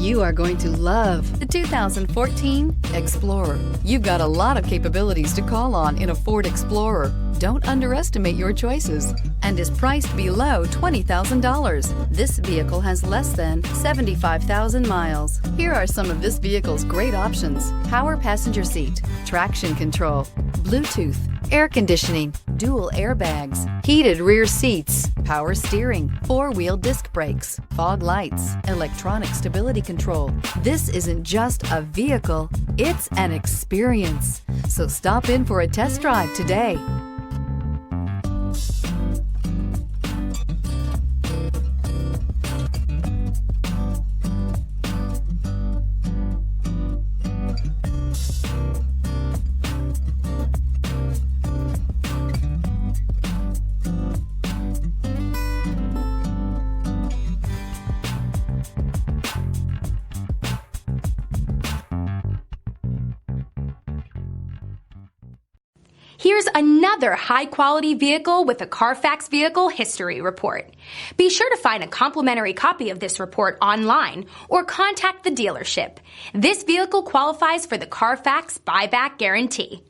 You are going to love the 2014 Explorer. You've got a lot of capabilities to call on in a Ford Explorer. Don't underestimate your choices, and is priced below $20,000. This vehicle has less than 75,000 miles. Here are some of this vehicle's great options: power passenger seat, traction control, Bluetooth, air conditioning, dual airbags, heated rear seats, power steering, four-wheel disc brakes, fog lights, electronic stability control. This isn't just a vehicle, it's an experience. So stop in for a test drive today. Here's another high-quality vehicle with a Carfax Vehicle History Report. Be sure to find a complimentary copy of this report online or contact the dealership. This vehicle qualifies for the Carfax Buyback Guarantee.